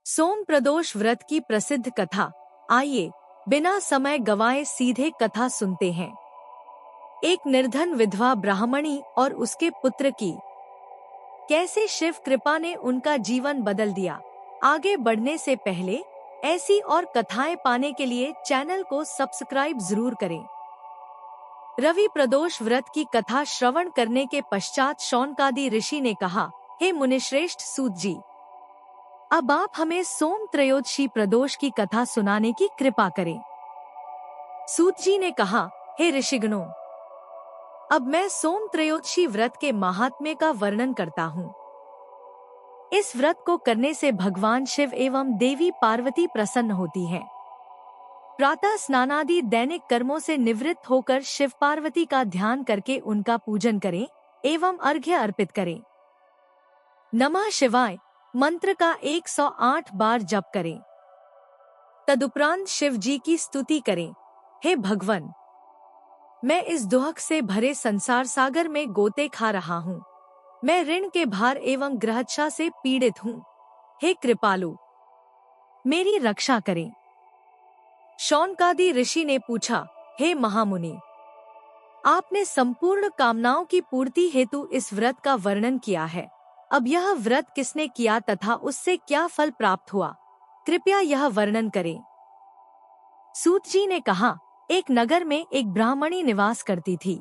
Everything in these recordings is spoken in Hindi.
सोम प्रदोष व्रत की प्रसिद्ध कथा। आइए बिना समय गवाए सीधे कथा सुनते हैं। एक निर्धन विधवा ब्राह्मणी और उसके पुत्र की कैसे शिव कृपा ने उनका जीवन बदल दिया। आगे बढ़ने से पहले ऐसी और कथाएं पाने के लिए चैनल को सब्सक्राइब जरूर करें। रवि प्रदोष व्रत की कथा श्रवण करने के पश्चात शौनकादि ऋषि ने कहा, हे मुनिश्रेष्ठ सूत जी, अब आप हमें सोम त्रयोदशी प्रदोष की कथा सुनाने की कृपा करें। सूत जी ने कहा, हे ऋषिगणों, अब मैं सोम त्रयोदशी व्रत के महात्म्य का वर्णन करता हूँ। इस व्रत को करने से भगवान शिव एवं देवी पार्वती प्रसन्न होती हैं। प्रातः स्नानादि दैनिक कर्मों से निवृत्त होकर शिव पार्वती का ध्यान करके उनका पूजन करें एवं अर्घ्य अर्पित करें। नमः शिवाय मंत्र का 108 बार जप करें। तदुपरांत शिव जी की स्तुति करें, हे भगवन, मैं इस दुहक से भरे संसार सागर में गोते खा रहा हूँ। मैं ऋण के भार एवं ग्रहच्छा से पीड़ित हूँ। हे कृपालु, मेरी रक्षा करें। शौनकादि ऋषि ने पूछा, हे महामुनि, आपने संपूर्ण कामनाओं की पूर्ति हेतु इस व्रत का वर्णन किया है। अब यह व्रत किसने किया तथा उससे क्या फल प्राप्त हुआ, कृपया यह वर्णन करें। सूत जी ने कहा, एक नगर में एक ब्राह्मणी निवास करती थी।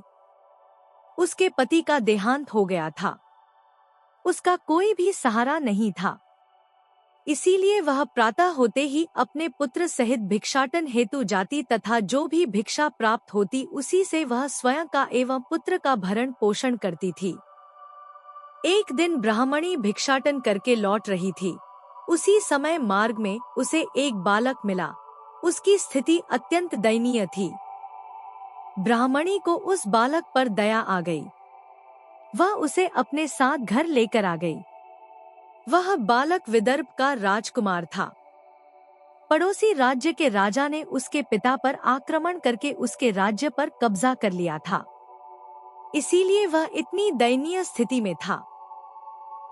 उसके पति का देहांत हो गया था। उसका कोई भी सहारा नहीं था। इसीलिए वह प्रातः होते ही अपने पुत्र सहित भिक्षाटन हेतु जाती तथा जो भी भिक्षा प्राप्त होती उसी से वह स्वयं का एवं पुत्र का भरण पोषण करती थी। एक दिन ब्राह्मणी भिक्षाटन करके लौट रही थी। उसी समय मार्ग में उसे एक बालक मिला। उसकी स्थिति अत्यंत दयनीय थी। ब्राह्मणी को उस बालक पर दया आ गई। वह उसे अपने साथ घर लेकर आ गई। वह बालक विदर्भ का राजकुमार था। पड़ोसी राज्य के राजा ने उसके पिता पर आक्रमण करके उसके राज्य पर कब्जा कर लिया था। इसीलिए वह इतनी दयनीय स्थिति में था।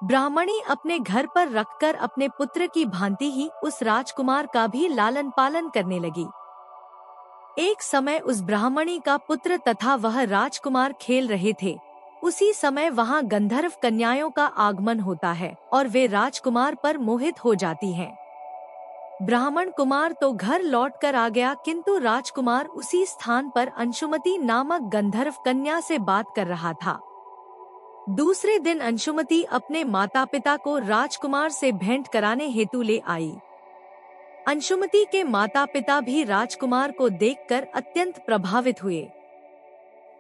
ब्राह्मणी अपने घर पर रखकर अपने पुत्र की भांति ही उस राजकुमार का भी लालन पालन करने लगी। एक समय उस ब्राह्मणी का पुत्र तथा वह राजकुमार खेल रहे थे। उसी समय वहां गंधर्व कन्याओं का आगमन होता है और वे राजकुमार पर मोहित हो जाती हैं। ब्राह्मण कुमार तो घर लौटकर आ गया, किंतु राजकुमार उसी स्थान पर अंशुमति नामक गंधर्व कन्या से बात कर रहा था। दूसरे दिन अंशुमति अपने माता पिता को राजकुमार से भेंट कराने हेतु ले आई। अंशुमति के माता पिता भी राजकुमार को देखकर अत्यंत प्रभावित हुए।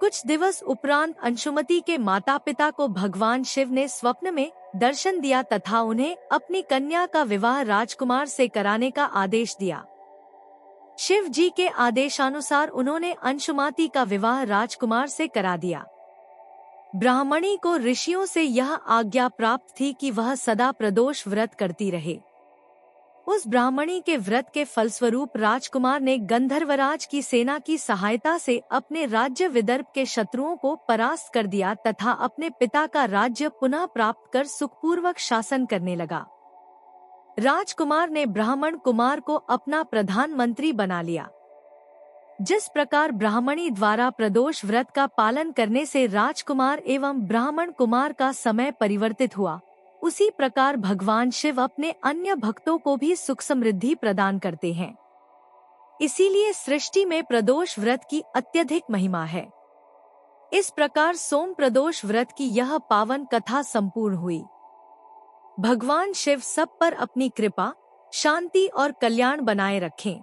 कुछ दिवस उपरांत अंशुमति के माता पिता को भगवान शिव ने स्वप्न में दर्शन दिया तथा उन्हें अपनी कन्या का विवाह राजकुमार से कराने का आदेश दिया। शिव जी के आदेशानुसार उन्होंने अंशुमति का विवाह राजकुमार से करा दिया। ब्राह्मणी को ऋषियों से यह आज्ञा प्राप्त थी कि वह सदा प्रदोष व्रत करती रहे। उस ब्राह्मणी के व्रत के फलस्वरूप राजकुमार ने गंधर्वराज की सेना की सहायता से अपने राज्य विदर्भ के शत्रुओं को परास्त कर दिया तथा अपने पिता का राज्य पुनः प्राप्त कर सुखपूर्वक शासन करने लगा। राजकुमार ने ब्राह्मण कुमार को अपना प्रधानमंत्री बना लिया। जिस प्रकार ब्राह्मणी द्वारा प्रदोष व्रत का पालन करने से राजकुमार एवं ब्राह्मण कुमार का समय परिवर्तित हुआ, उसी प्रकार भगवान शिव अपने अन्य भक्तों को भी सुख समृद्धि प्रदान करते हैं। इसीलिए सृष्टि में प्रदोष व्रत की अत्यधिक महिमा है। इस प्रकार सोम प्रदोष व्रत की यह पावन कथा संपूर्ण हुई। भगवान शिव सब पर अपनी कृपा, शांति और कल्याण बनाए रखें।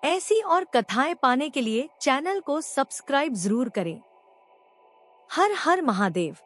ऐसी और कथाएं पाने के लिए चैनल को सब्सक्राइब जरूर करें। हर हर महादेव।